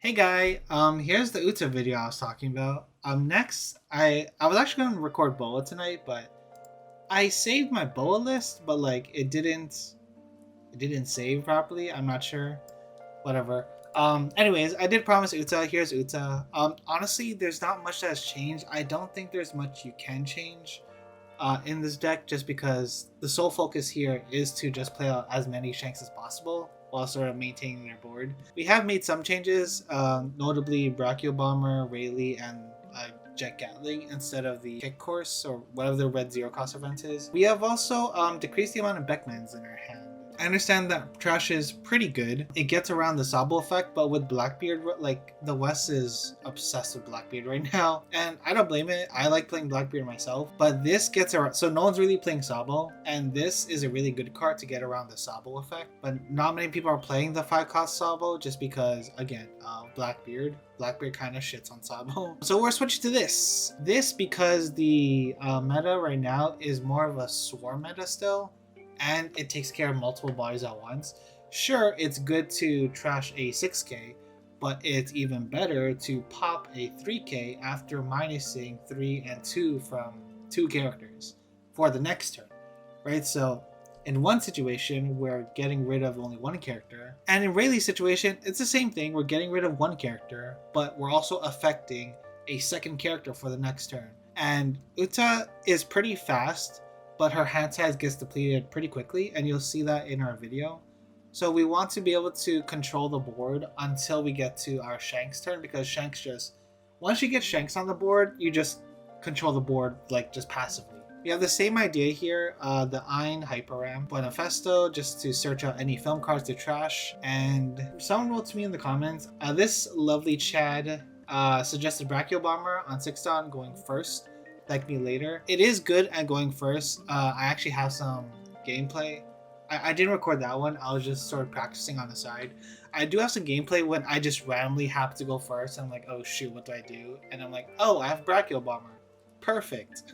Hey guy, here's the Uta video I was talking about. Next, I was actually gonna record Boa tonight, but I saved my Boa list, but like it didn't save properly. I'm not sure. Whatever. Anyways, I did promise Uta. Here's Uta. Honestly, there's not much that has changed. I don't think there's much you can change in this deck, just because the sole focus here is to just play out as many shanks as possible while sort of maintaining their board. We have made some changes, notably Brachio Bomber, Rayleigh, and Jet Gatling instead of the kick course or whatever the red zero cost event is. We have also decreased the amount of Beckmans in our hand. I understand that trash is pretty good. It gets around the Sabo effect, but with Blackbeard, like the West is obsessed with Blackbeard right now, and I don't blame it. I like playing Blackbeard myself, but this gets around. So no one's really playing Sabo, and this is a really good card to get around the Sabo effect. But not many people are playing the 5-cost Sabo just because, again, Blackbeard. Blackbeard kind of shits on Sabo. So we're switching to this. This because the meta right now is more of a swarm meta still, and it takes care of multiple bodies at once. Sure, it's good to trash a 6k, but it's even better to pop a 3k after minusing 3 and 2 from 2 characters for the next turn, right? So in one situation, we're getting rid of only one character, and in Rayleigh's situation, it's the same thing. We're getting rid of one character, but we're also affecting a second character for the next turn. And Uta is pretty fast, but her hand size gets depleted pretty quickly, and you'll see that in our video. So we want to be able to control the board until we get to our Shanks turn, because Shanks just, once you get Shanks on the board, you just control the board like just passively. We have the same idea here, the Ein Hyper Ramp Manifesto, just to search out any film cards to trash. And someone wrote to me in the comments, this lovely Chad suggested Brachio Bomber on 6-don going first. Like me later. It is good at going first. I actually have some gameplay. I didn't record that one. I was just sort of practicing on the side. I do have some gameplay when I just randomly happen to go first. I'm like, oh shoot, what do I do? And I'm like, oh, I have Brachio Bomber. Perfect.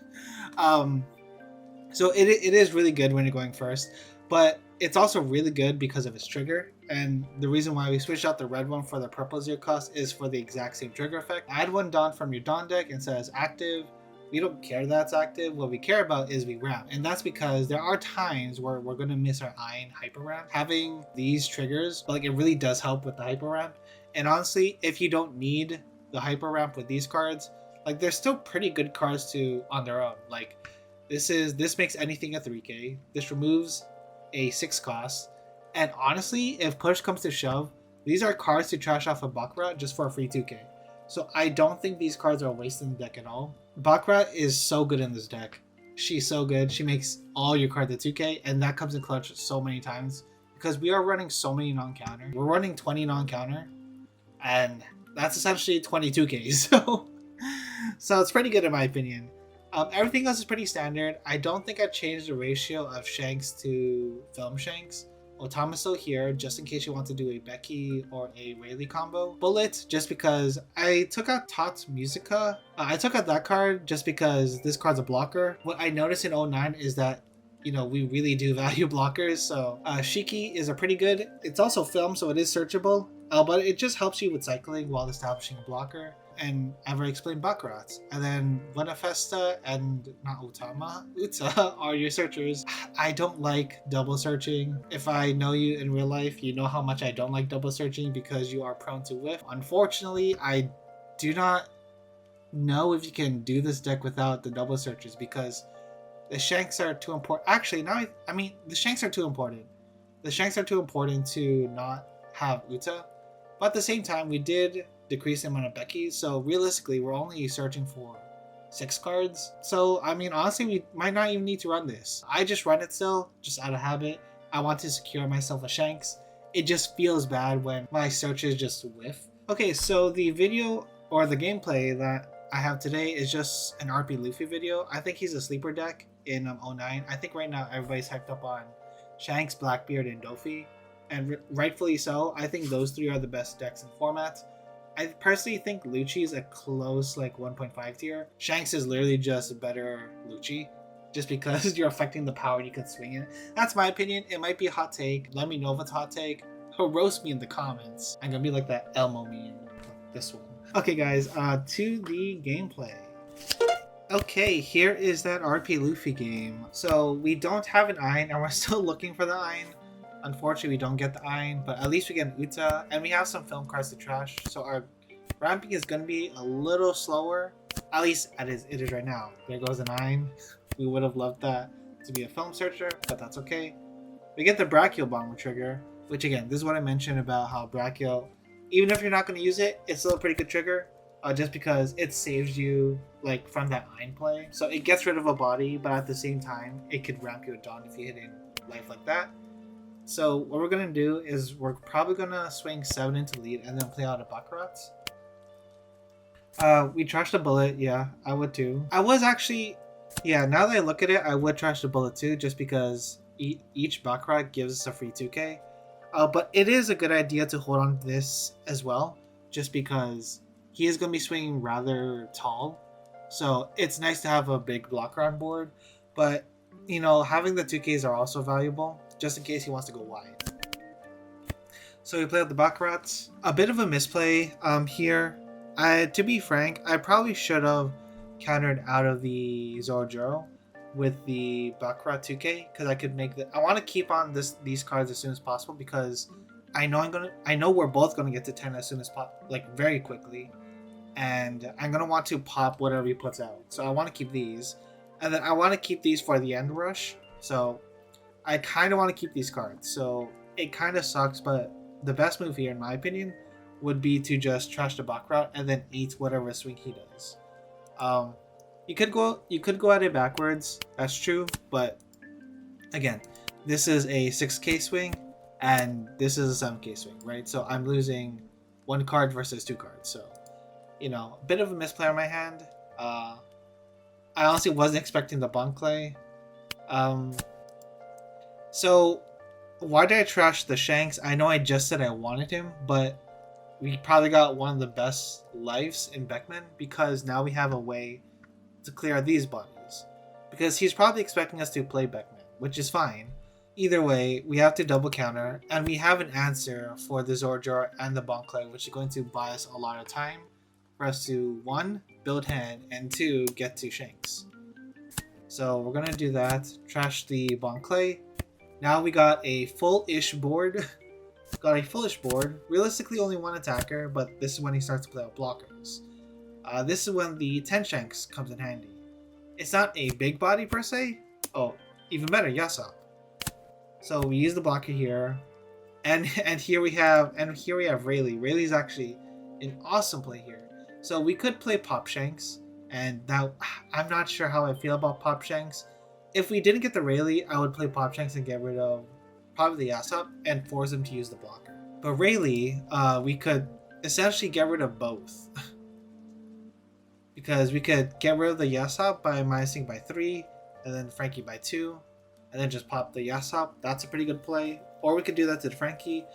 So it is really good when you're going first, but it's also really good because of its trigger. And the reason why we switched out the red one for the purple 0 cost is for the exact same trigger effect. Add one Dawn from your Dawn deck and says active. We don't care that's active. What we care about is we ramp. And that's because there are times where we're going to miss our Ein Hyper Ramp. Having these triggers, like, it really does help with the Hyper Ramp. And honestly, if you don't need the Hyper Ramp with these cards, like, they're still pretty good cards to on their own. Like, this makes anything a 3k. This removes a 6 cost. And honestly, if push comes to shove, these are cards to trash off a Baccarat just for a free 2k. So I don't think these cards are wasting the deck at all. Baccarat is so good in this deck. She's so good. She makes all your cards at 2k, and that comes in clutch so many times because we are running so many non-counter. We're running 20 non-counter, and that's essentially 22k. So it's pretty good in my opinion. Everything else is pretty standard. I don't think I changed the ratio of Shanks to film Shanks. Otama's here, just in case you want to do a Becky or a Rayleigh combo. Bullet, just because I took out Tots Musica. I took out that card just because this card's a blocker. What I noticed in 09 is that, you know, we really do value blockers. So Shiki is a pretty good. It's also film, so it is searchable. But it just helps you with cycling while establishing a blocker. And I've already explained Baccarat. And then Manifesta and not Utama, Uta are your searchers. I don't like double searching. If I know you in real life, you know how much I don't like double searching because you are prone to whiff. Unfortunately, I do not know if you can do this deck without the double searches because the Shanks are too important. Actually, now I mean, the Shanks are too important. The Shanks are too important to not have Uta. But at the same time, we did decrease the amount of Becky, so realistically we're only searching for 6 cards. So I mean, honestly, we might not even need to run this. I just run it still, just out of habit. I want to secure myself a Shanks. It just feels bad when my searches just whiff. Okay, so the video or the gameplay that I have today is just an RP Luffy video. I think he's a sleeper deck in 09. I think right now everybody's hyped up on Shanks, Blackbeard, and Dofi, and rightfully so. I think those 3 are the best decks in formats. I personally think Lucci is a close like 1.5 tier. Shanks is literally just better Lucci, just because you're affecting the power and you can swing it. That's my opinion. It might be a hot take. Let me know if it's a hot take. Or roast me in the comments. I'm gonna be like that Elmo meme. this one. Okay guys, to the gameplay. Okay, here is that RP Luffy game. So we don't have an Ein and we're still looking for the Ein. Unfortunately, we don't get the Ein, but at least we get an Uta and we have some film cards to trash. So our ramping is going to be a little slower. At least it is right now. There goes an Ein. We would have loved that to be a film searcher, but that's okay. We get the Brachial Bomber trigger, which again, this is what I mentioned about how Brachial, even if you're not going to use it, it's still a pretty good trigger. Just because it saves you like from that Ein play. So it gets rid of a body, but at the same time, it could ramp you a Dawn if you hit in life like that. So what we're going to do is we're probably going to swing 7 into lead and then play out a Baccarat. We trashed a bullet, yeah, I would too. I was actually, yeah, now that I look at it, I would trash the bullet too, just because each Baccarat gives us a free 2k. But it is a good idea to hold on to this as well, just because he is going to be swinging rather tall. So it's nice to have a big blocker on board, but you know, having the 2ks are also valuable, just in case he wants to go wide. So we play out the Baccarats. A bit of a misplay here. To be frank, I probably should have countered out of the Zoro with the Baccarat 2k, because I could make the. I want to keep on these cards as soon as possible, because I know we're both gonna get to 10 as soon as like very quickly, and I'm gonna want to pop whatever he puts out. So I want to keep these, and then I want to keep these for the end rush. So I kind of want to keep these cards. So it kind of sucks, but the best move here, in my opinion, would be to just trash the Baccarat and then eat whatever swing he does. You could go at it backwards. That's true, but again, this is a 6k swing and this is a 7k swing, right? So I'm losing 1 card versus 2 cards. So, you know, a bit of a misplay on my hand. I honestly wasn't expecting the Bonclay. So why did I trash the Shanks? I know I just said I wanted him, but we probably got one of the best lives in Beckman, because now we have a way to clear these bodies. Because he's probably expecting us to play Beckman, which is fine. Either way, we have to double counter, and we have an answer for the Zorjor and the Bonclay, which is going to buy us a lot of time for us to 1, build hand, and 2, get to Shanks. So we're going to do that, trash the Bonclay. Now we got a full-ish board. Realistically only 1 attacker, but this is when he starts to play out blockers. This is when the 10 Shanks comes in handy. It's not a big body per se. Oh, even better, Yasop. So we use the blocker here, and here we have Rayleigh. Rayleigh's actually an awesome play here. So we could play Pop Shanks, and now I'm not sure how I feel about Pop Shanks. If we didn't get the Rayleigh, I would play Pop Shanks and get rid of probably the Yasop and force him to use the blocker. But Rayleigh, we could essentially get rid of both. Because we could get rid of the Yasop by minusing by 3, and then Frankie by 2, and then just pop the Yasop. That's a pretty good play. Or we could do that to Frankie.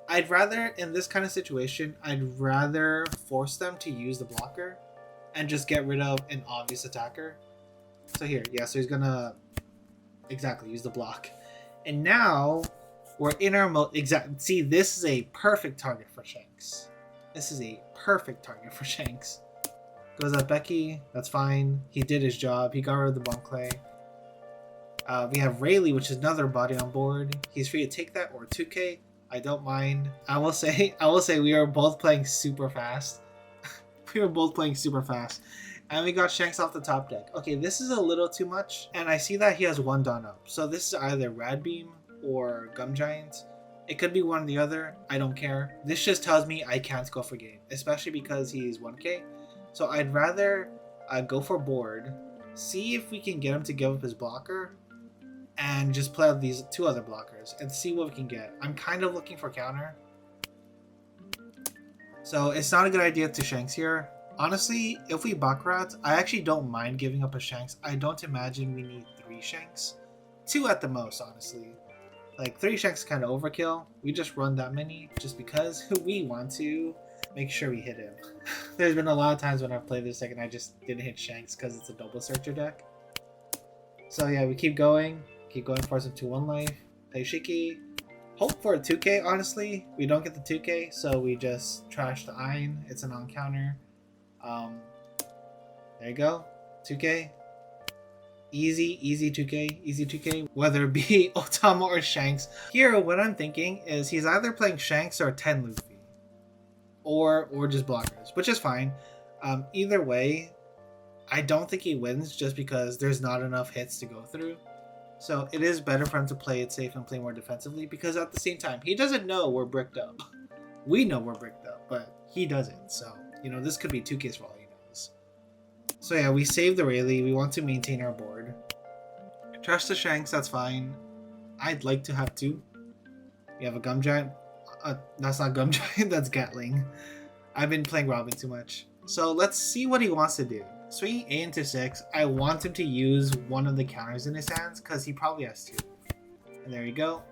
I'd rather, in this kind of situation, I'd rather force them to use the blocker and just get rid of an obvious attacker. So here, yeah, so he's gonna exactly use the block. And now we're in our mode. See, this is a perfect target for Shanks. Goes at Becky. That's fine. He did his job. He got rid of the Bonclay. We have Rayleigh, which is another body on board. He's free to take that or 2k. I don't mind. I will say we are both playing super fast. And we got Shanks off the top deck. Okay, this is a little too much. And I see that he has 1 Dawn up. So this is either Rad Beam or Gum Giant. It could be one or the other. I don't care. This just tells me I can't go for game, especially because he's 1k. So I'd rather go for board, see if we can get him to give up his blocker, and just play out these 2 other blockers and see what we can get. I'm kind of looking for counter. So it's not a good idea to Shanks here. Honestly, if we Baccarat, I actually don't mind giving up a Shanks. I don't imagine we need 3 Shanks. 2 at the most, honestly. Like 3 Shanks is kind of overkill. We just run that many just because we want to make sure we hit him. There's been a lot of times when I've played this deck and I just didn't hit Shanks because it's a double searcher deck. So yeah, we keep going for some 2-1 life. Play Shiki. hope for a 2K, honestly. We don't get the 2K, so we just trash the Iron. It's a non-counter. There you go. 2K. Easy 2K. Easy 2K. Whether it be Otama or Shanks. Here, what I'm thinking is he's either playing Shanks or 10 Luffy. Or just blockers, which is fine. Either way, I don't think he wins just because there's not enough hits to go through. So it is better for him to play it safe and play more defensively, because at the same time, he doesn't know we're bricked up. We know we're bricked up, but he doesn't. So, you know, this could be 2Ks for all he knows. So yeah, we saved the Rayleigh. We want to maintain our board. Trash the Shanks, that's fine. I'd like to have 2. We have a Gum Giant. That's not Gum Giant, that's Gatling. I've been playing Robin too much. So let's see what he wants to do. Swinging A into 6, I want him to use one of the counters in his hands because he probably has 2. And there you go.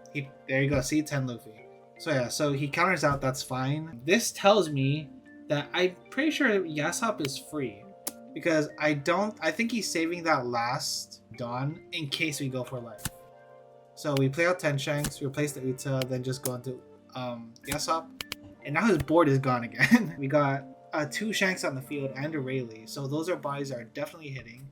There you go. See, 10 Luffy. So yeah, so he counters out. That's fine. This tells me that I'm pretty sure Yasop is free because I think he's saving that last Dawn in case we go for life. So we play out 10 Shanks, replace the Uta, then just go into Yasop. And now his board is gone again. We got 2 Shanks on the field and a Rayleigh, so those are buys that are definitely hitting.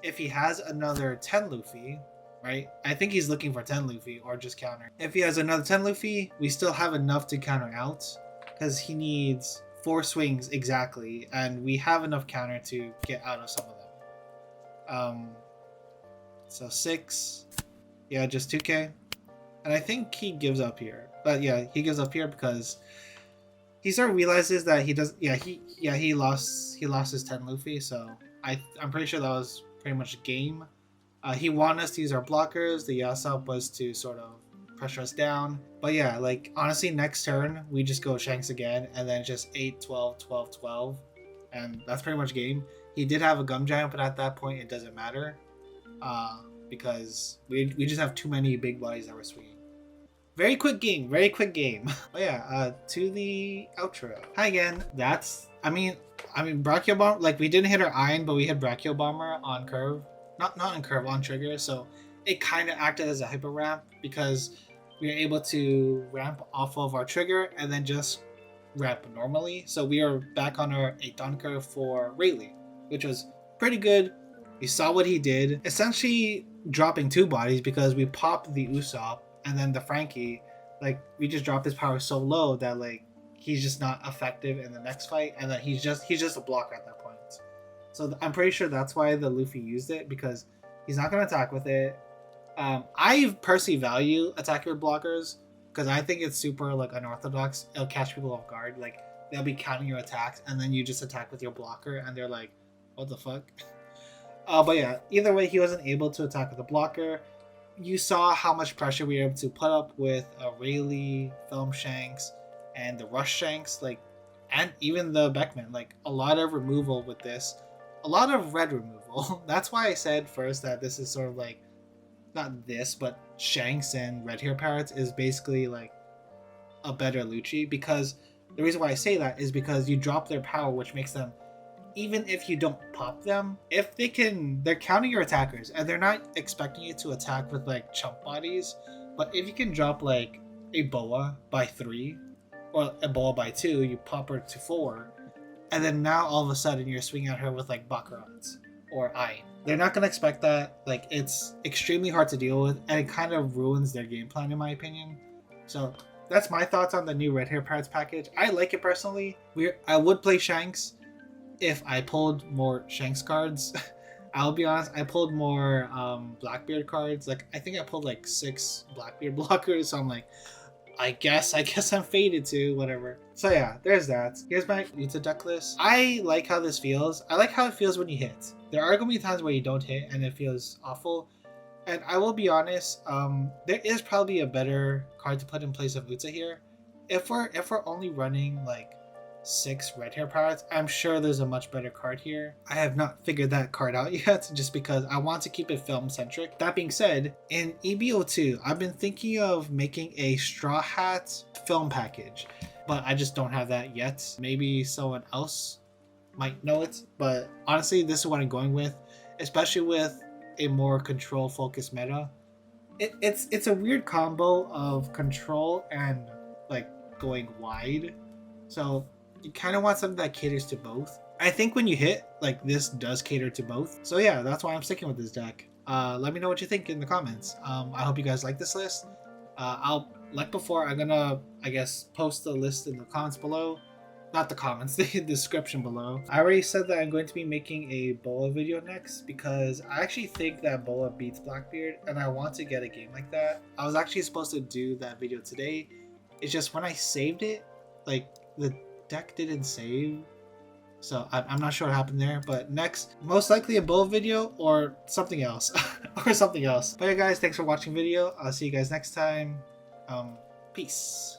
If he has another 10 Luffy, right? I think he's looking for 10 Luffy or just counter. If he has another 10 Luffy, we still have enough to counter out because he needs 4 swings exactly, and we have enough counter to get out of some of them. So 6, yeah, just 2K, and I think he gives up here. But yeah, he gives up here because he sort of realizes that he does. Yeah, he lost his 10 Luffy. So I'm pretty sure that was pretty much a game. He wanted us to use our blockers. The Yasop was to sort of pressure us down. But yeah, like honestly, next turn we just go Shanks again, and then just 8, 12, 12, 12, and that's pretty much game. He did have a Gum Giant, but at that point it doesn't matter because we just have too many big bodies that we're swinging. Very quick game. But yeah, to the outro. Hi again. I mean, Brachio Bomber, like we didn't hit our Iron, but we hit Brachio Bomber on curve. Not on curve, on trigger. So it kind of acted as a hyper ramp because we were able to ramp off of our trigger and then just ramp normally. So we are back on our 8 on curve for Rayleigh, which was pretty good. We saw what he did. Essentially dropping 2 bodies because we popped the Usopp. And then the Frankie, like we just dropped his power so low that like he's just not effective in the next fight, and then he's just a blocker at that point. So I'm pretty sure that's why the Luffy used it, because he's not gonna attack with it. I personally value attack with blockers because I think it's super like unorthodox. It'll catch people off guard. Like they'll be counting your attacks, and then you just attack with your blocker, and they're like, "What the fuck?" But yeah, either way, he wasn't able to attack with the blocker. You saw how much pressure we were able to put up with a Rayleigh, Film Shanks, and the Rush Shanks, like, and even the Beckman. Like, a lot of removal with this. A lot of red removal. That's why I said first that this is sort of like, not this, but Shanks and Red Hair Parrots is basically like a better Lucci, because the reason why I say that is because you drop their power, which makes them, even if you don't pop them, if they're counting your attackers and they're not expecting you to attack with like chump bodies, but if you can drop like a Boa by 3 or a Boa by 2, you pop her to 4, and then now all of a sudden you're swinging at her with like Baccarats or Ain. They're not going to expect that. Like, it's extremely hard to deal with, and it kind of ruins their game plan in my opinion. So that's my thoughts on the new Red Hair Pirates package. I like it personally. I would play Shanks if I pulled more Shanks cards. I'll be honest, I pulled more Blackbeard cards. Like, I think I pulled like 6 Blackbeard blockers, so I'm like, I guess I'm faded to whatever. So yeah, there's that. Here's my Uta Decklist. I like how this feels. I like how it feels when you hit. There are going to be times where you don't hit and it feels awful. And I will be honest, there is probably a better card to put in place of Uta here. If we're only running like 6 Red Hair Pirates, I'm sure there's a much better card here. I have not figured that card out yet, just because I want to keep it film centric. That being said, in EBO2, I've been thinking of making a Straw Hat film package, but I just don't have that yet. Maybe someone else might know it, but honestly, this is what I'm going with, especially with a more control focused meta. it's a weird combo of control and like going wide. So you kind of want something that caters to both. I think when you hit, like this does cater to both. So yeah, that's why I'm sticking with this deck. Let me know what you think in the comments. I hope you guys like this list. I'll like before. I'm gonna, I guess, post the list in the comments below. Not the comments, the description below. I already said that I'm going to be making a Boa video next because I actually think that Boa beats Blackbeard and I want to get a game like that. I was actually supposed to do that video today. It's just when I saved it, like the deck didn't save. So I'm not sure what happened there, but next, most likely a Boa video or something else. or something else. But yeah guys, thanks for watching the video. I'll see you guys next time. Peace.